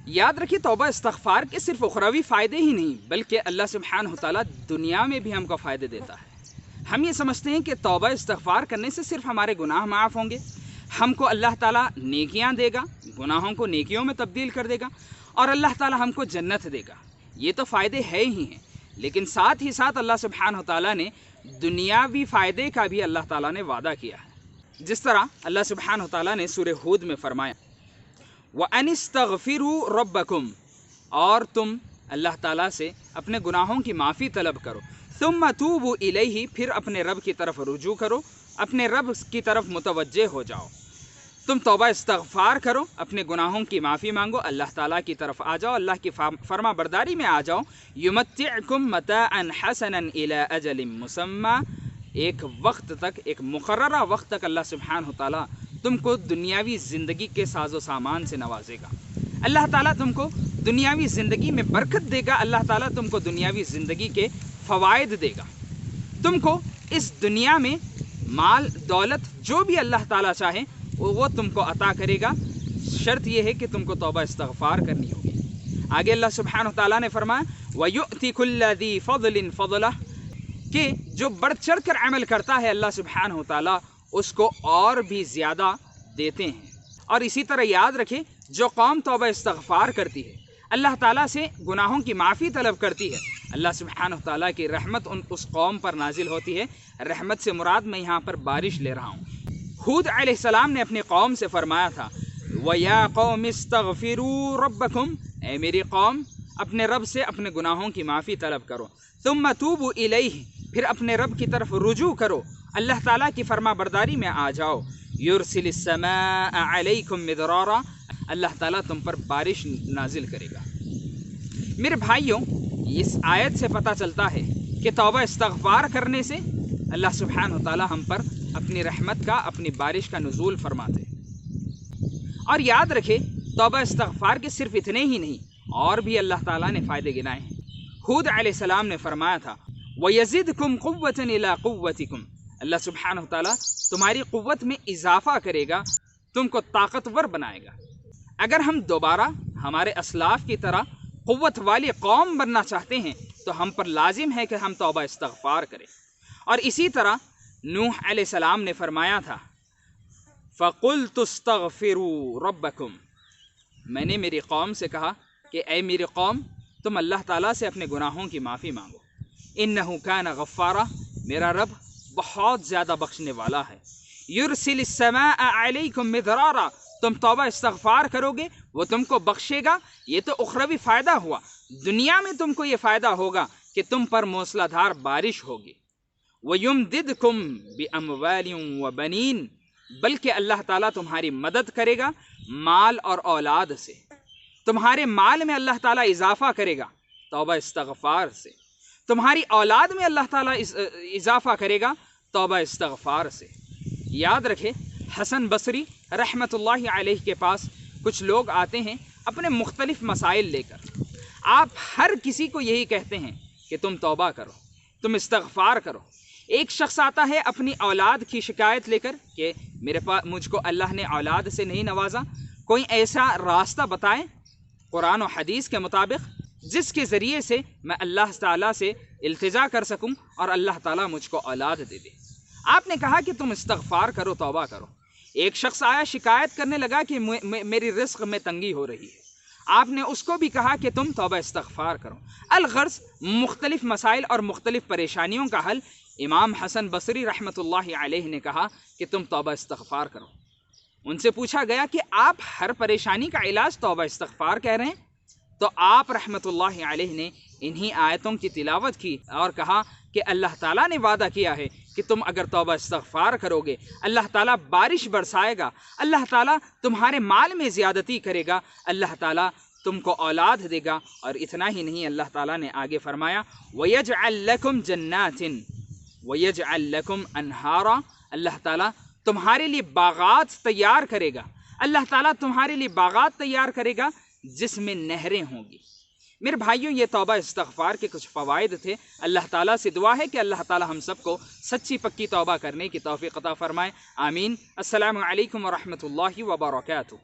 याद रखिए, तौबा इस्तग़फ़ार के सिर्फ उखरवी फ़ायदे ही नहीं बल्कि अल्लाह सुब्हानहु तआला दुनिया में भी हमको फ़ायदे देता है। हम ये समझते हैं कि तौबा इस्तग़फ़ार करने से सिर्फ हमारे गुनाह माफ़ होंगे, हमको अल्लाह ताला नेकियां देगा, गुनाहों को नेकियों में तब्दील कर देगा और अल्लाह ताला हमको जन्नत देगा। ये तो फ़ायदे है ही हैं, लेकिन साथ ही साथ अल्लाह सुब्हानहु तआला ने दुनियावी फ़ायदे का भी अल्लाह ताला ने वादा किया है। जिस तरह अल्लाह सुब्हानहु तआला ने सूरह हूद में फरमाया, व अनिस्तग़फ़िरू रब्बकुम, और तुम अल्लाह ताला से अपने गुनाहों की माफ़ी तलब करो, सुम्मा तूबू इलैहि, फिर अपने रब की तरफ रुजू करो, अपने रब की तरफ मुतवज्जे हो जाओ। तुम तौबा इस्तग़फ़ार करो, अपने गुनाहों की माफ़ी मांगो, अल्लाह ताला की तरफ आ जाओ, अल्लाह की फरमा बरदारी में आ जाओ। युमत्तिअकुम मताअन हसनन इला अजलिम मुसम्मा, एक वक्त तक, एक मुक़र्ररा वक्त तक अल्लाह सुब्हानहु तआला तुमको दुनियावी ज़िंदगी के साजो सामान से नवाजेगा। अल्लाह ताला तुमको दुनियावी ज़िंदगी में बरकत देगा, अल्लाह ताला तुमको दुनियावी ज़िंदगी के फ़वाइद देगा। तुमको इस दुनिया में माल दौलत जो भी अल्लाह ताला चाहे वो तुमको अता करेगा। शर्त यह है कि तुमको तौबा इस्तग़फ़ार करनी होगी। आगे अल्लाह सुब्हानहु तआला ने फरमाया, वयुअति कुल्ला ज़ी फ़ज़लिन फ़ज़लह, कि जो बढ़ चढ़ कर अमल करता है अल्लाह सुब्हानहु तआला उसको और भी ज़्यादा देते हैं। और इसी तरह याद रखें, जो कौम तौबा इस्तग़फ़ार करती है, अल्लाह ताला से गुनाहों की माफ़ी तलब करती है, अल्लाह सुब्हानहु तआला की रहमत उस कौम पर नाजिल होती है। रहमत से मुराद मैं यहाँ पर बारिश ले रहा हूँ। हूद अलैहिस्सलाम ने अपनी कौम से फरमाया था, वया कौम इस्तग़फ़िरू रब्बकुम, ए मेरी कौम अपने रब से अपने गुनाहों की माफ़ी तलब करो, तुम्मा तूबू इलैहि, फिर अपने रब की तरफ रुजू करो, अल्लाह ताला की फरमा बरदारी में आ जाओ। युरसिलिस समाअ अलैकुम मिदरारा, अल्लाह ताला तुम पर बारिश नाजिल करेगा। मेरे भाइयों, इस आयत से पता चलता है कि तौबा इस्तग़फ़ार करने से अल्लाह सुब्हानहु तआला हम पर अपनी रहमत का, अपनी बारिश का नुज़ूल फरमाते हैं। और याद रखें, तौबा इस्तग़फ़ार के सिर्फ इतने ही नहीं, और भी अल्लाह ताला ने फ़ायदे गिनाए हैं। हूद अलैहिस्सलाम ने फरमाया था, वयज़िदकुम क़ुव्वतन इला क़ुव्वतिकुम, अल्लाह सुब्हानहु तआला तुम्हारी क़ुव्वत में इजाफ़ा करेगा, तुमको ताकतवर बनाएगा। अगर हम दोबारा हमारे असलाफ़ की तरह क़ुव्वत वाली कौम बनना चाहते हैं तो हम पर लाजिम है कि हम तौबा इस्तग़फ़ार करें। और इसी तरह नूह अलैहिस्सलाम ने फरमाया था, फ़क़ुल्तुस्तग़फ़िरू रब्बकुम, मैंने मेरी कौम से कहा कि ऐ मेरी कौम, तुम अल्लाह ताला से अपने गुनाहों की माफ़ी मांगो, इन्नहु कान गफ़्फ़ारा, मेरा रब बहुत ज़्यादा बख्शने वाला है। युरसिलिस समाअ अलैकुम मिदरारा, तुम तौबा इस्तग़फ़ार करोगे वो तुमको बख्शेगा। ये तो उखरवी फ़ायदा हुआ, दुनिया में तुमको ये फ़ायदा होगा कि तुम पर मूसलाधार बारिश होगी। वयुमदिदकुम बिअमवालिन व बनीन, बल्कि अल्लाह ताला तुम्हारी मदद करेगा माल और औलाद से, तुम्हारे माल में अल्लाह ताला इजाफ़ा करेगा तौबा इस्तग़फ़ार से, तुम्हारी औलाद में अल्लाह ताला इजाफ़ा करेगा तौबा इस्तग़फ़ार से। याद रखें, हसन बसरी रहमतुल्लाहि अलैहि के पास कुछ लोग आते हैं अपने मुख्तलिफ़ मसाइल लेकर। आप हर किसी को यही कहते हैं कि तुम तौबा करो, तुम इस्तग़फ़ार करो। एक शख्स आता है अपनी औलाद की शिकायत लेकर कि मुझको अल्लाह ने औलाद से नहीं नवाजा, कोई ऐसा रास्ता बताएं कुरान और हदीस के मुताबिक जिसके ज़रिए से मैं अल्लाह ताला से इल्तिजा कर सकूं और अल्लाह ताला मुझको औलाद दे दे। आपने कहा कि तुम इस्तग़फ़ार करो, तौबा करो। एक शख्स आया शिकायत करने लगा कि मेरी रिज़्क़ में तंगी हो रही है। आपने उसको भी कहा कि तुम तौबा इस्तग़फ़ार करो। अलग़र्ज़ मुख्तलिफ़ मसाइल और मुख्तलिफ़ परेशानियों का हल इमाम हसन बसरी रहमतुल्लाहि अलैहि ने कहा कि तुम तौबा इस्तग़फ़ार करो। उनसे पूछा गया कि आप हर परेशानी का इलाज तौबा इस्तग़फ़ार कह रहे हैं, तो आप रहमतुल्लाहि अलैहि ने इन्हीं आयतों की तिलावत की और कहा कि अल्लाह ताला ने वादा किया है कि तुम अगर तौबा इस्तग़फ़ार करोगे अल्लाह ताला बारिश बरसाएगा, अल्लाह ताला तुम्हारे माल में ज़्यादती करेगा, अल्लाह ताला तुमको औलाद देगा। और इतना ही नहीं, अल्लाह ताला ने आगे फरमाया, वयजअल लकुम जन्नातिन वयजअल लकुम अनहारा, अल्लाह ताला तुम्हारे लिए बागात तैयार करेगा, अल्लाह ताला तुम्हारे लिए बागात तैयार करेगा जिसमें नहरें होंगी। मेरे भाइयों, ये तौबा इस्तग़फ़ार के कुछ फ़वाइद थे। अल्लाह ताला से दुआ है कि अल्लाह ताला हम सबको सच्ची पक्की तौबा करने की तौफ़ीक़ अता फ़रमाए। आमीन। अस्सलामु अलैकुम व रहमतुल्लाहि व बरकातुहू।